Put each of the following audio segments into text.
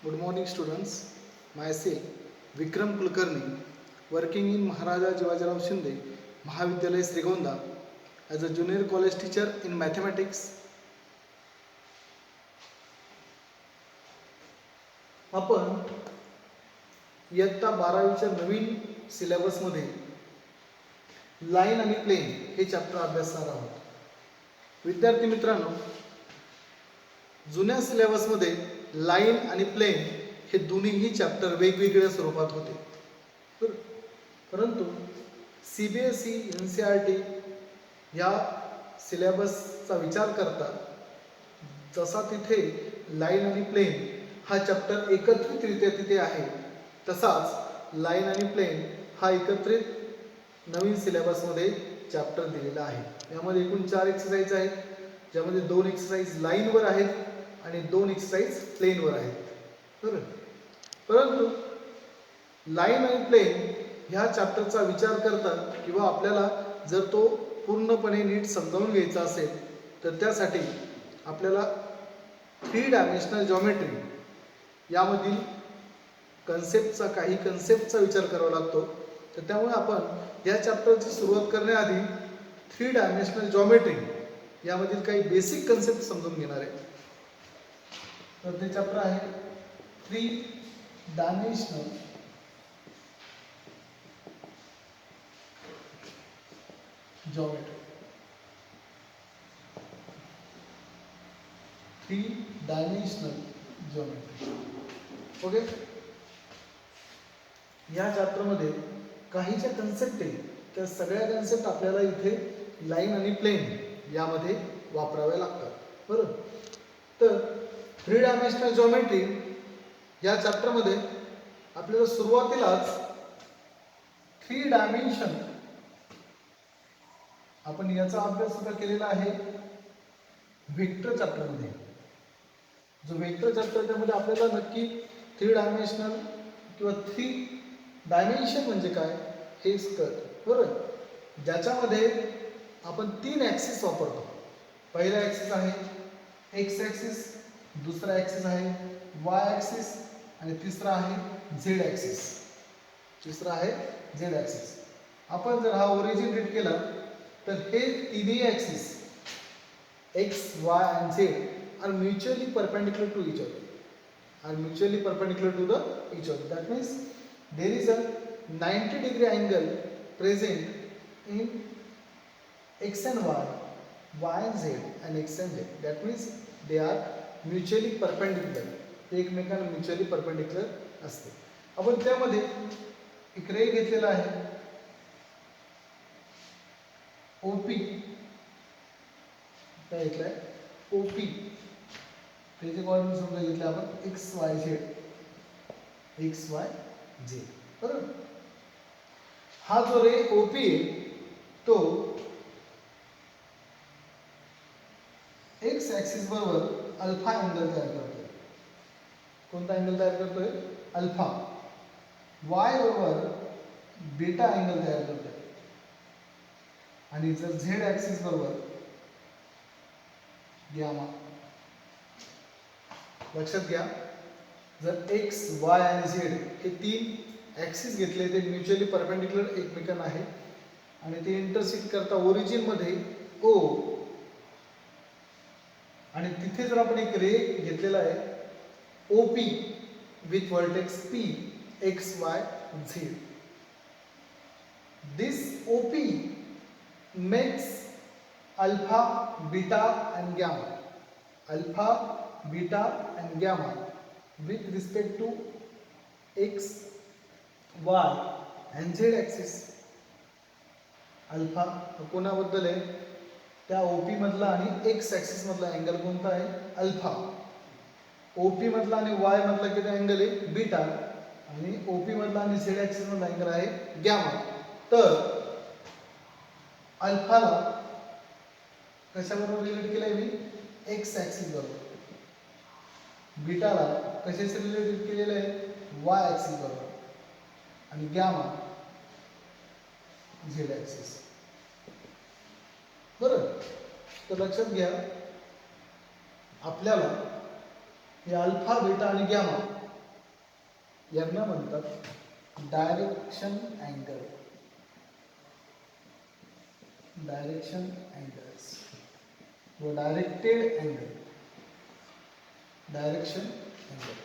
Good morning, students. Myself, Vikram Kulkarni, working in Maharaja Jivajarao Shinde, Mahavidyalaya Srigonda, as a junior college teacher in mathematics. आपण इयत्ता 12वीच्या नवीन सिलेबसमध्ये line आणि plane हे chapter अभ्यासणार आहोत. विद्यार्थी मित्रांनो, जुन्या सिलेबसमध्ये लाईन आणि प्लेन हे दोन्हीही चॅप्टर वेगवेगळ्या स्वरूपात होते. परंतु CBSE NCERT या सिलेबसचा विचार करता जसा तिथे लाईन आणि प्लेन हा चॅप्टर एकत्रितरित्या तिथे आहे, तसाच लाईन आणि प्लेन हा एकत्रित नवीन सिलेबसमध्ये चॅप्टर दिलेला आहे. यामध्ये एकूण 4 एक्सरसाइज आहेत, ज्यामध्ये 2 एक्सरसाइज लाईनवर आहेत आणि 2 एक्सरसाइज प्लेनवर आहेत. बरोबर. परंतु लाईन आणि प्लेन ह्या चॅप्टरचा विचार करता किंवा आपल्याला जर तो पूर्णपणे नीट समजावून घ्यायचा असेल तर त्यासाठी आपल्याला 3 डायमेन्शनल जॉमेट्री यामधील काही कन्सेप्टचा विचार करावा लागतो. तर त्यामुळे आपण या चॅप्टरची सुरुवात करण्याआधी 3 डायमेन्शनल जॉमेट्री यामधील काही बेसिक कन्सेप्ट समजून घेणार आहे. तर ते चॅप्टर आहे 3 dimensional geometry. 3 dimensional geometry. Okay. या चॅप्टरमध्ये काही ज्या कन्सेप्ट आहे त्या सगळ्या कन्सेप्ट आपल्याला इथे लाईन आणि प्लेन यामध्ये वापराव्या लागतात. बरोबर. तर 3 डायमेन्शनल जॉमेट्री या चॅप्टरमध्ये आपल्याला सुरुवातीलाच 3 डायमेन्शन आपण याचा अभ्यास सुद्धा केलेला आहे वेक्टर चॅप्टरमध्ये. जो वेक्टर चॅप्टर त्यामध्ये आपल्याला नक्की 3 डायमेन्शनल किंवा 3 डायमेन्शन म्हणजे काय हे कळतं. बरोबर. ज्याच्यामध्ये आपण 3 ॲक्सिस वापरतो. पहिला ॲक्सिस आहे एक्स ॲक्सिस, दुसरा ॲक्सिस आहे वाय ॲक्सिस आणि तिसरा आहे झेड ॲक्सिस. आपण जर हा ओरिजिन रीड केला तर हे तिन्ही axis x Y and z are mutually perpendicular to each other. That means there is a 90-degree angle present in x and y, y and z and x and z. That means they are mutually perpendicular. ते एकमेकांना mutually perpendicular असते. आपण त्यामध्ये एक रे घेतलेला आहे OP. काय घेतलाय OP. त्याचे कोऑर्डिनेट समजा घेतले आपण एक्स वाय झेड. बरोबर. हा जो रे OP आहे तो एक्स ॲक्सिस बरोबर अल्फा अँगल तयार करतोय. कोणता अँगल तयार करतोय? अल्फा. वाय बरोबर बीटा अँगल तयार करतोय आणि जर झेड ॲक्सिस बरोबर गॅमा. लक्षात घ्या, जर एक्स वाय आणि झेड हे 3 ॲक्सिस घेतले ते म्युच्युअली परपेंडिक्युलर एकमेकांना आहे आणि ते इंटरसेक्ट करता ओरिजिन मध्ये O आणि तिथे जर आपण एक रे घेतलेला आहे OP with vertex P x Y Z. This OP makes alpha, beta and gamma. Alpha, beta and gamma with respect to x, y and z axis. Alpha कोणाबद्दल आहे? त्या OP मधला आणि x ॲक्सिस मधला अँगल कोणता आहे? Alpha. OP मधला आणि y मधला किती अँगल आहे? बीटा. आणि OP मधला आणि z ॲक्सिस मधला अँगल आहे गॅमा. तर अल्फाला कशाबरोबर रिलेट केलंय मी? एक्स ॲक्सिस बरोबर. बीटाला कशाशी रिलेटेड केलेलं आहे? वाय ॲक्सिस बरोबर. आणि गॅमा झेड ॲक्सिस. बरोबर. तर लक्षात घ्या, आपल्याला हे अल्फा बीटा आणि गॅमा यांना म्हणतात डायरेक्शन अँगल. डायरेक्शन अँगल्स व डायरेक्टेड अँगल, डायरेक्शन अँगल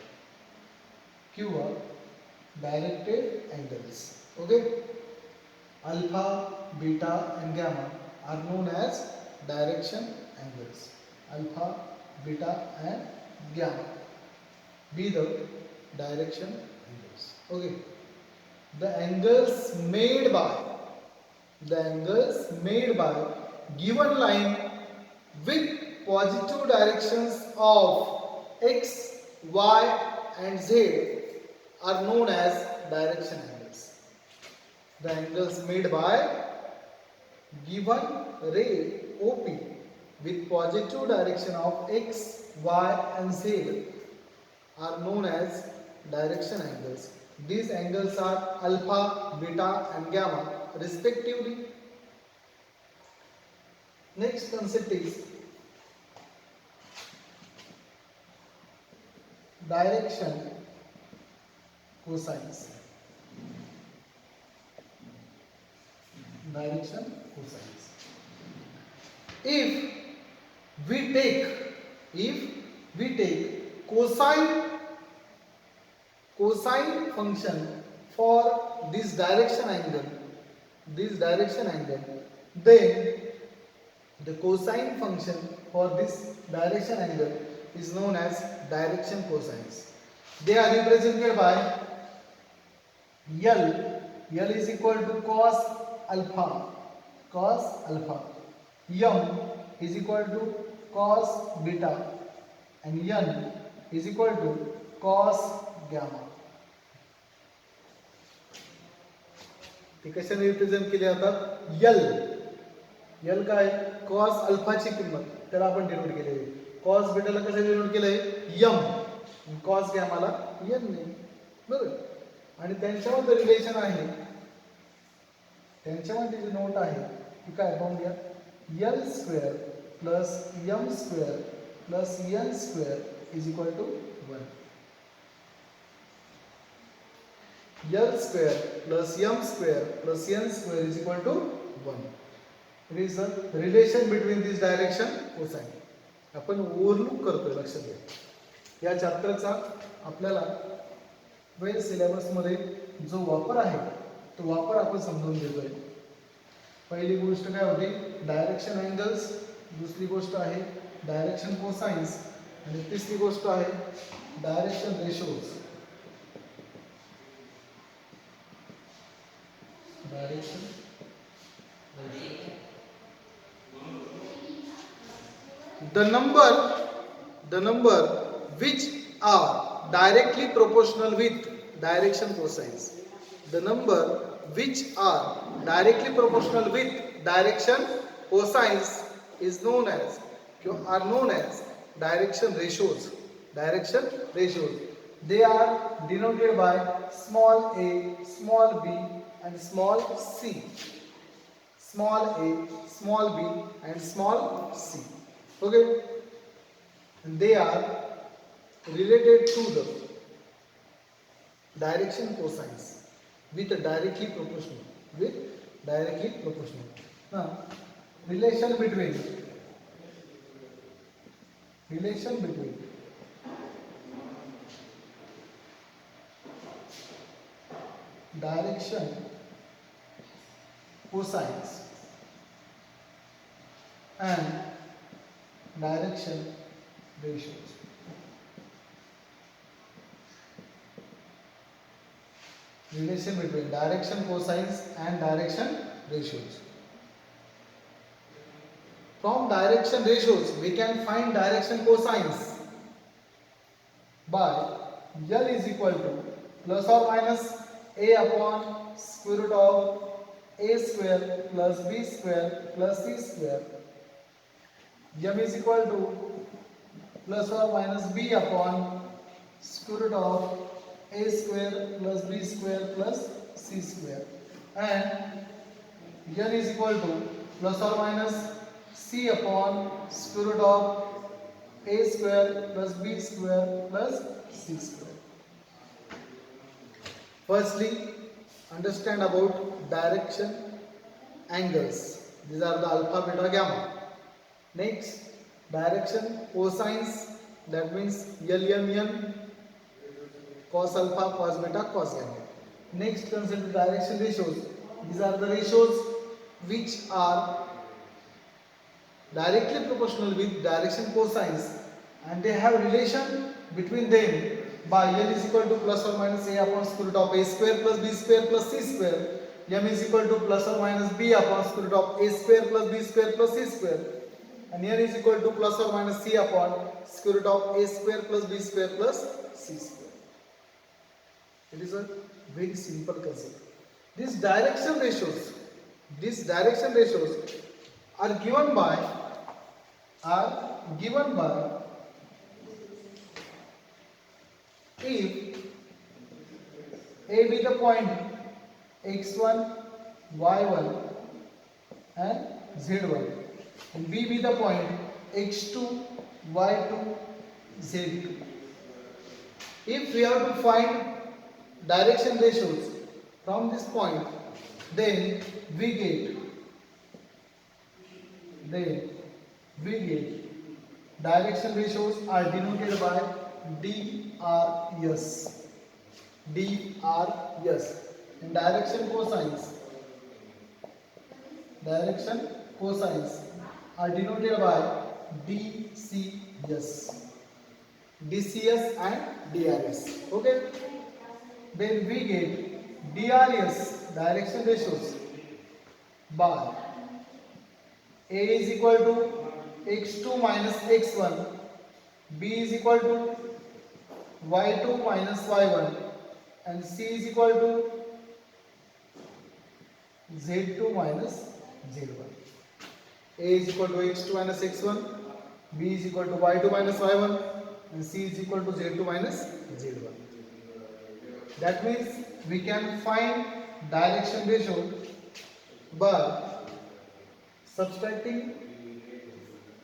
किंवा directed angles. Okay. Alpha, beta and gamma are known as direction angles. Alpha, beta and gamma be the direction angles. Okay. The angles made by given line with positive directions of x, y and z are known as direction angles. The angles made by given ray OP with positive direction of x, y and z are known as direction angles. These angles are alpha, beta and gamma respectively. Next concept is direction cosines. Direction cosines. If we take cosine function for this direction angle, then the cosine function for this direction angle is known as direction cosines. They are represented by L. L is equal to cos alpha. M is equal to cos beta and N is equal to cos gamma. ते कशाने represent केले जातात? L काय? cos अल्फाची किंमत त्याला आपण denote केलेली आहे. cos बीटाला कसं डिनोट केलंय? m. cos गॅमाला n ने. बरोबर. आणि त्यांच्यामध्ये रिलेशन आहे, त्यांच्यामध्ये जी नोट आहे ती काय पाहून घ्या. L square plus m square plus n square is equal to 1. L square plus m square plus n square is equal to 1. It is the relation between this direction cosine. आपण overlook करतोय, लक्षात घ्या. या चॅप्टरचा आपल्याला well syllabus मध्ये जो वापर आहे तो वापर आपण समजून घेतोय. पहिली गोष्ट काय होती? Direction angles. दुसरी गोष्ट आहे डायरेक्शन कोसाइन्स आणि तिसरी गोष्ट आहे direction ratios. Direction ratio. The number which are directly proportional with direction cosines. The number which are directly proportional with direction cosines is known as direction ratios. Direction ratios. They are denoted by small a, small b and small c. Small a, small b and small c. Okay. And they are related to the direction cosines with directly proportional. Now, relation between direction cosines and direction ratios. Relation between direction cosines and direction ratios. From direction ratios we can find direction cosines by L is equal to plus or minus a upon square root of a square plus b square plus c square. M is equal to plus or minus b upon square root of a square plus b square plus c square, and n is equal to plus or minus c upon square root of a square plus b square plus c square. Firstly, understand about direction angles. These are the alpha, beta, gamma. Next, direction cosines, that means L, M, N, cos alpha, cos beta, cos gamma. Next, consider direction ratios. These are the ratios which are directly proportional with direction cosines, and they have relation between them by L is equal to plus or minus A upon square root of A square plus B square plus C square. M is equal to plus or minus B upon square root of A square plus B square plus C square. And N is equal to plus or minus C upon square root of A square plus B square plus C square. It is a very simple concept. These direction ratios are given by if A be the point x1, y1 and z1, and B be the point x2, y2, z2. If we have to find direction ratios from this point, then we get direction ratios are denoted by DRS. And direction cosines are denoted by DCS and DRS. Okay, then we get DRS, direction ratios, by A is equal to x2 minus x1, B is equal to y2 minus y1, and C is equal to z2 minus z1. A is equal to x2 minus x1, B is equal to y2 minus y1, and C is equal to z2 minus z1. That means we can find direction ratio by subtracting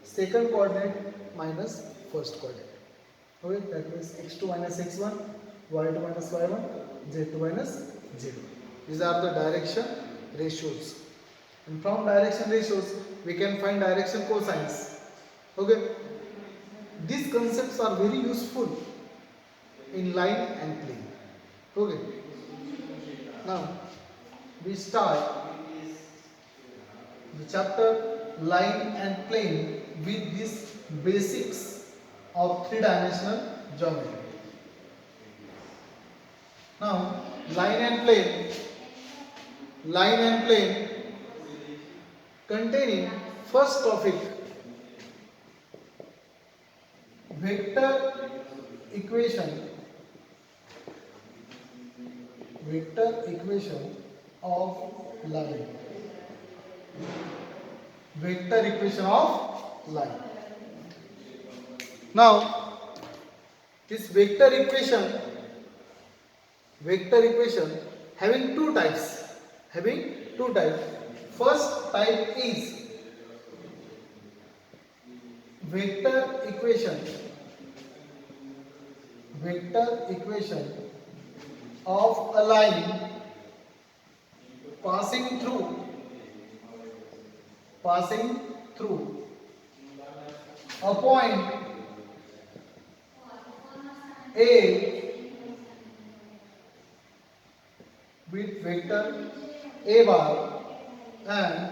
second coordinate minus first coordinate. Okay, that means x2 minus x1, y2 minus y1, z2 minus z1. These are the direction ratios. And from direction ratios, we can find direction cosines. Okay, these concepts are very useful in line and plane. Okay, now we start the chapter line and plane with these basics of three-dimensional geometry. Now, line and plane containing first topic, vector equation of line. Now, this vector equation having two types. First type is vector equation of a line passing through a point A with vector A bar and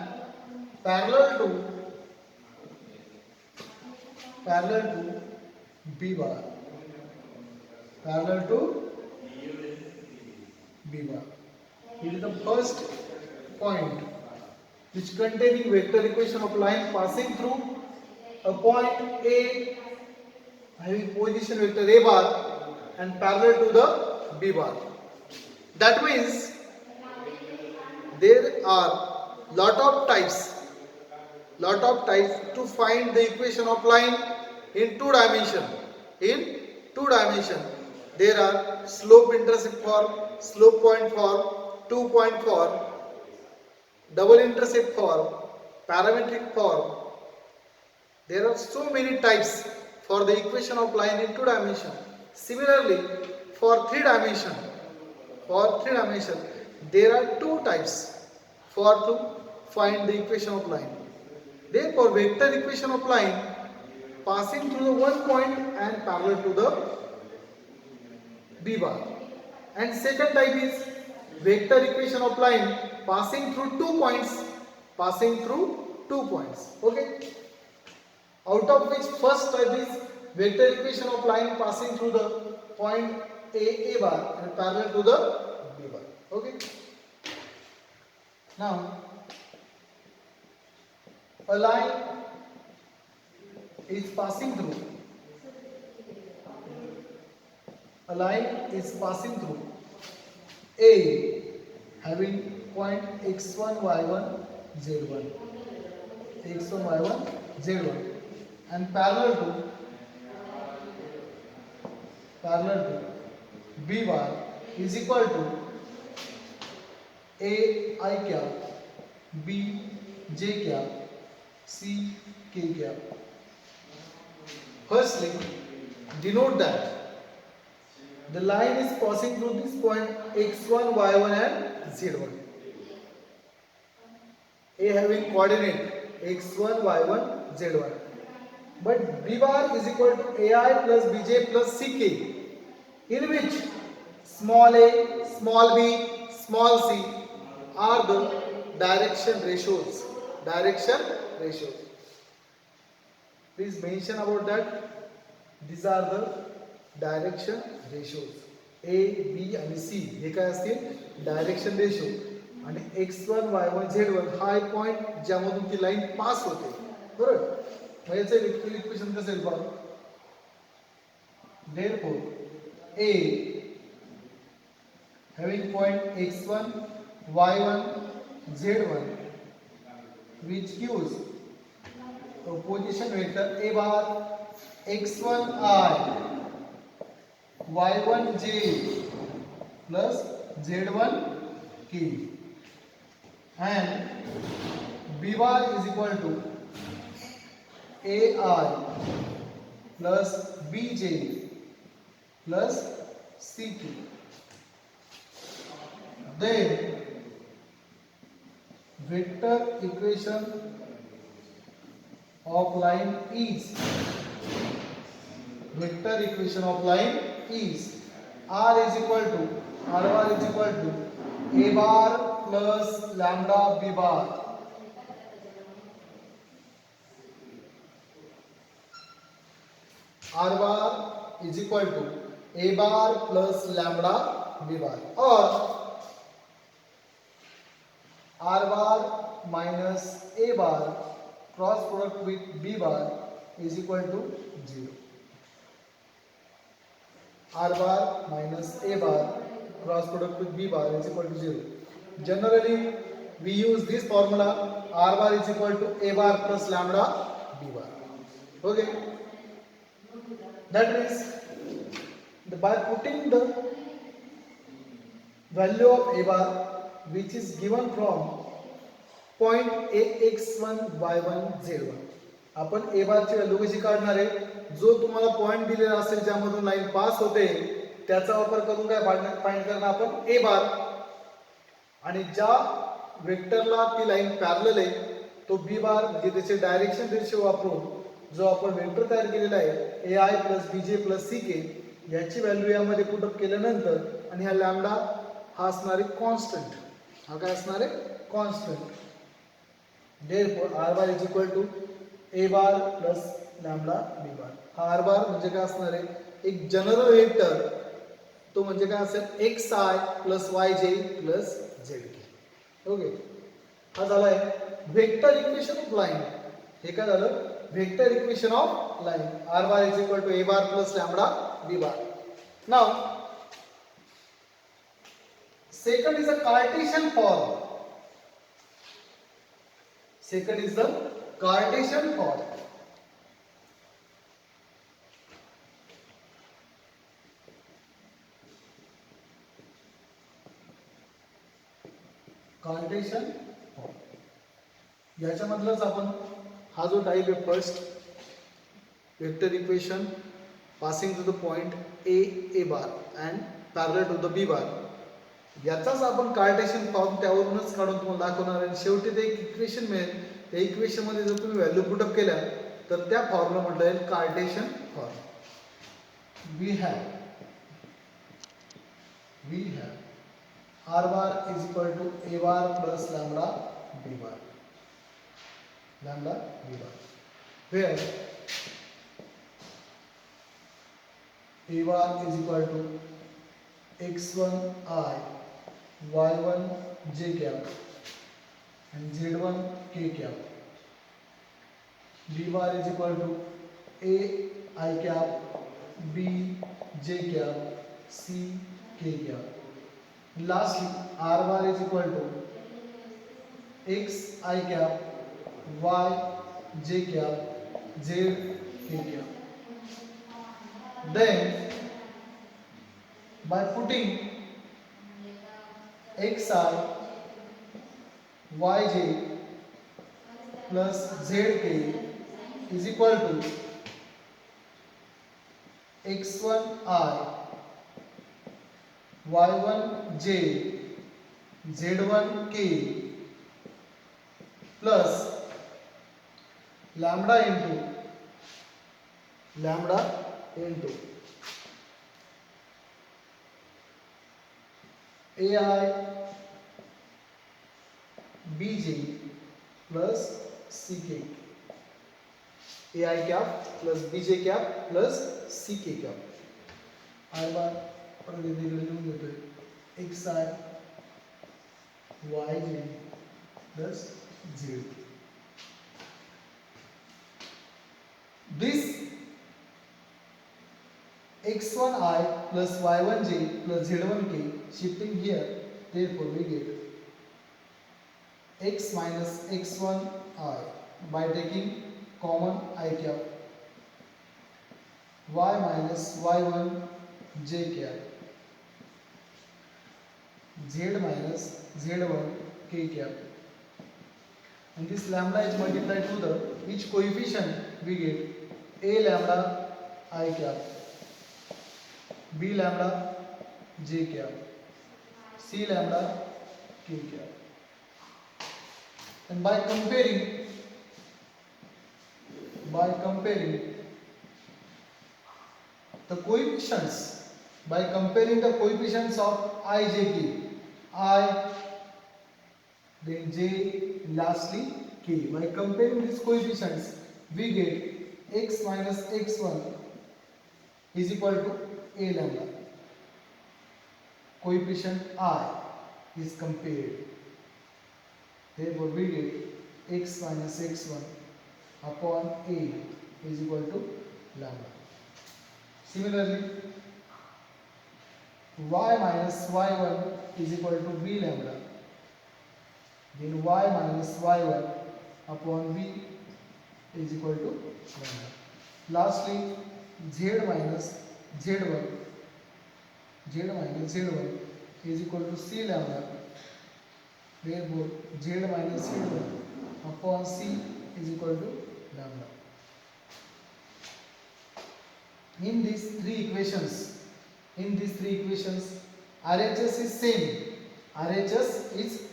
parallel to B bar. It is the first point which containing vector equation of line passing through a point A having position vector A bar and parallel to the B bar. That means there are lot of types to find the equation of line in two dimension. There are slope intercept form, slope point form, 2-point form, double intercept form, parametric form. There are so many types for the equation of line in two dimension. Similarly, for three dimension, or three dimension, there are two types for to find the equation of line. Therefore, vector equation of line passing through the one point and parallel to the B bar. And second type is vector equation of line passing through 2 points, okay. Out of which first type is vector equation of line passing through the point A bar and parallel to the B bar, okay. Now a line is passing through A having point x1 y1 z1 and parallel to B bar is equal to A I cap, B J cap, C K cap. Firstly, denote that the line is passing through this point x1, y1 and z1. A having coordinate x1, y1, z1. But B bar is equal to AI plus BJ plus CK, in which small a, small b, small c are the direction ratios. Please mention about that. These are the direction ratios. A, B आणि C हे काय असतील direction ratio. आणि x1, y1, z1 हा एक point ज्यामधून ती line पास होते, बरोबर. मग याचं इलेक्ट्रिकल इक्वेशन कसं येईल बघा. Therefore A having point x1, y1, z1 which gives a position vector A bar x1i y1j plus z1k and B bar is equal to AI plus BJ plus CK. Then vector equation of line is R is equal to R bar is equal to A bar plus lambda B bar. R bar is equal to A bar plus lambda B bar, or R bar minus A bar cross product with B bar is equal to 0. R bar minus A bar cross product with B bar is equal to 0. Generally, we use this formula. R bar is equal to A bar plus lambda B bar. Okay. That means by putting the value of A bar which is given from point ax1 y1 z1, आपण A bar ची value कशी काढणार आहे. जो तुम्हाला point दिलेला असेल ज्यामधून लाईन पास होते त्याचा वापर करून काय फाइंड करणार आपण A bar, आणि ज्या वेक्टरला ती लाईन पॅरलल आहे तो B bar म्हणजे त्याचे डायरेक्शन रेशिओ वापरून जो आपण वेक्टर तयार केलेला आहे AI plus BJ plus CK याची व्हॅल्यू यामध्ये पुट अप केल्यानंतर आणि हा लॅम्बडा हा असणार आहे कॉन्स्टंट. हा काय असणार आहे constant. Therefore R bar is equal to A bar plus lambda B bar. हा R bar म्हणजे काय असणार आहे एक जनरल वेक्टर, तो म्हणजे काय असेल xi plus yj plus zk. Okay. हा झाला आहे वेक्टर इक्वेशन ऑफ लाईन. हे काय झालं vector equation of line. R bar is equal to A bar plus lambda B bar. Now second is a Cartesian form. Cartesian form याच्यामधलाच आपण हा जो type आहे first vector equation passing to the point A bar and parallel to the B bar. याचाच आपण Cartesian form त्यावरूनच काढून तुम्हाला दाखवणार आहे. शेवटी ते एक इक्वेशन मिळेल. त्या इक्वेशन मध्ये जर तुम्ही व्हॅल्यू पुटअप केल्या तर त्या फॉर्मला म्हटलं जाईल Cartesian form. We have r bar is equal to a bar plus lambda b bar, where a bar is equal to x1 I y1 j cap and z1 k cap. B bar is equal to a I cap b j cap c k cap. Lastly, r bar is equal to x I cap y j cap z k cap. Then by putting xi yj plus zk is equal to x1i y1j z1k plus lambda into ai bj plus ck, ai cap plus bj cap plus ck cap. I bar परत इथे लिहून घेतोय xi yj plus z. This x1i plus y1j plus z1k shifting here, therefore we get x minus x1i by taking common I cap, y minus y1 j cap, z minus z1 k cap, and this lambda is multiplied to the each coefficient, we get a lambda I cap, b lambda j cap, c lambda k cap. And by comparing the coefficients, of I, j, k, I, then j, lastly k. By comparing these coefficients, we get x minus x1 is equal to a lambda. Coefficient I is compared. Therefore, we get x minus x1 upon a is equal to lambda. Similarly, y minus y1 is equal to b lambda. Then y minus y1 upon b is equal to lambda. Lastly, z minus z1 is equal to c lambda. Therefore, z minus z1 upon c is equal to lambda. In these three equations, RHS is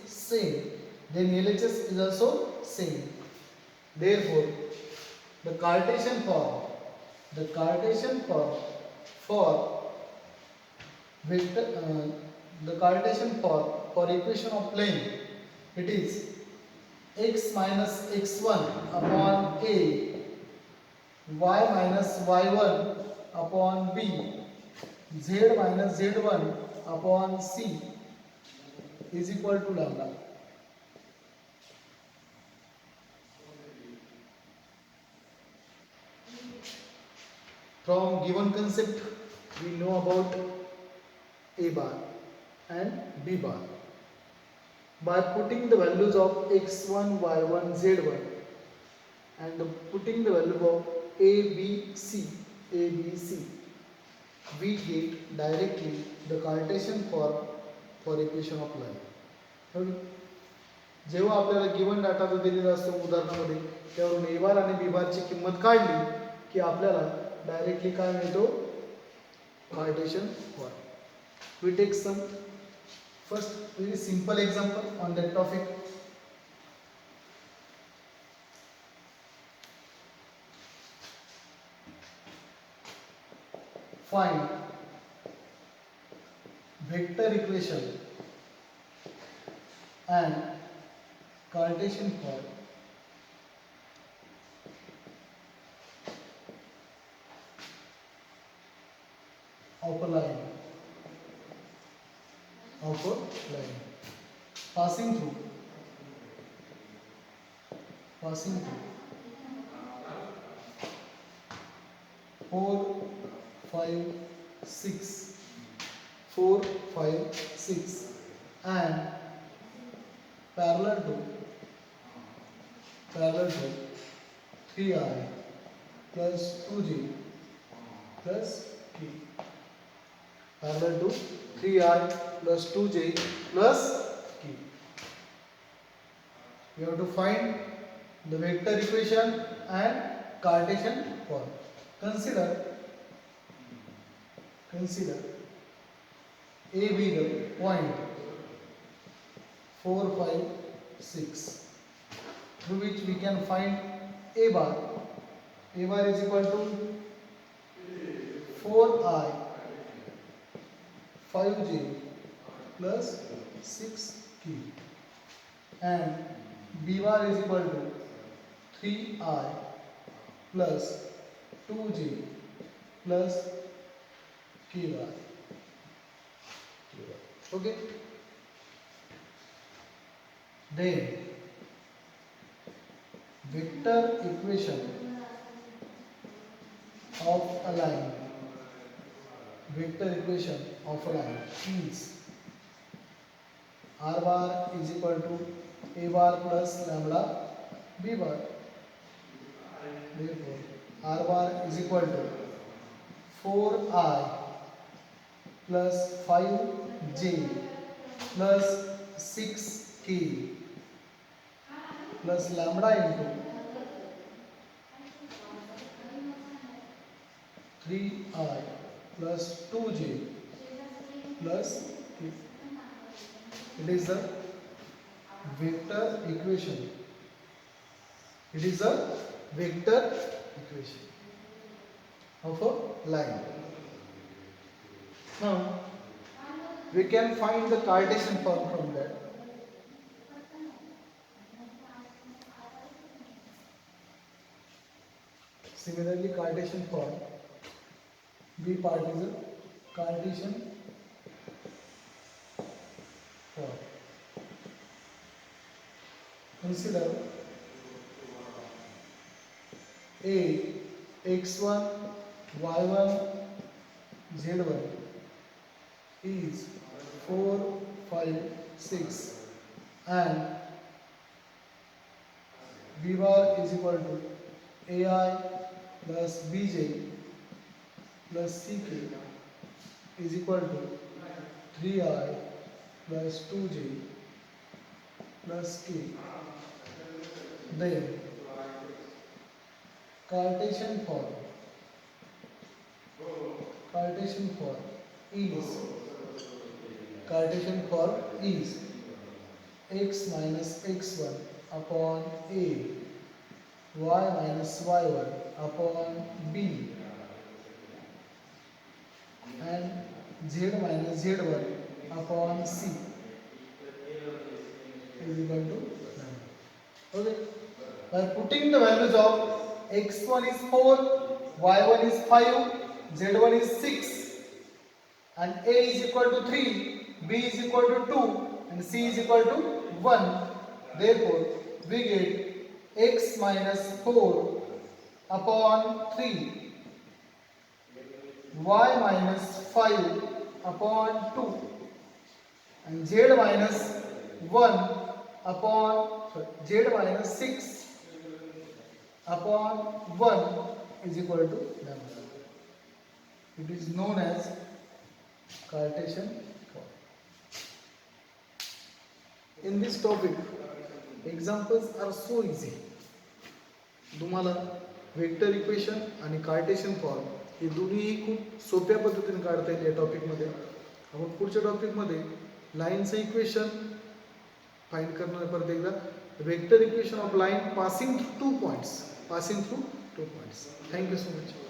same. Then LHS is also same. Therefore, the Cartesian form for vector, the Cartesian form for equation of plane, it is x minus x1 upon a, y minus y1 upon b, z minus z1 upon c is equal to lambda. From given concept, we know about a bar and b bar. By putting the values of x1, y1, z1 and putting the value of a, b, c, we get directly the Cartesian form for equation of line. Okay. जेव्हा आपल्याला given data जो दिलेला असतो उदाहरणामध्ये त्यावरून ए बार आणि B बारची किंमत काढली की आपल्याला डायरेक्टली काय मिळतो Cartesian form. We take some First, very simple example on that topic. Find vector equation and Cartesian form of a line passing through 4 5 6 4 5 6 and parallel to 3i plus 2j plus k, parallel to 3i plus 2j plus k. We have to find the vector equation and Cartesian form. Consider A be the point 4 5 6 through which we can find A bar. A bar is equal to 4i 5j plus 6k and B bar is equal to 3i plus 2j plus k bar. Okay. Then vector equation of a line is r bar is equal to a bar plus lambda b bar. Therefore, r bar is equal to 4i plus 5j plus 6k plus lambda into 3i plus 2j plus k. It is the vector equation. Of a line. Now we can find the Cartesian form from that. Similarly, Cartesian form, B part is a Cartesian form. Consider A x1 y1 z1 is 4 5 6 and b bar is equal to ai plus bj plus ck is equal to 3i plus 2j plus k. Then Cartesian form is x minus x1 upon a, y minus y1 upon b and z minus z1 upon c is equal to none. Okay. By putting the values of x1 is 4, y1 is 5, z1 is 6 and a is equal to 3, b is equal to 2 and c is equal to 1. Therefore, we get x minus 4 upon 3, y minus 5 upon 2 and z minus 6 upon 1 is equal to lambda. It is known as Cartesian form. In this topic, examples are so easy. तुम्हाला vector equation आणि Cartesian form हे दोन्ही खूप सोप्या पद्धतीने काढता येईल या टॉपिकमध्ये. आपण पुढच्या टॉपिकमध्ये लाईनचं इक्वेशन फाइंड करणं परत एकदा vector equation of line passing through to points thank you so much.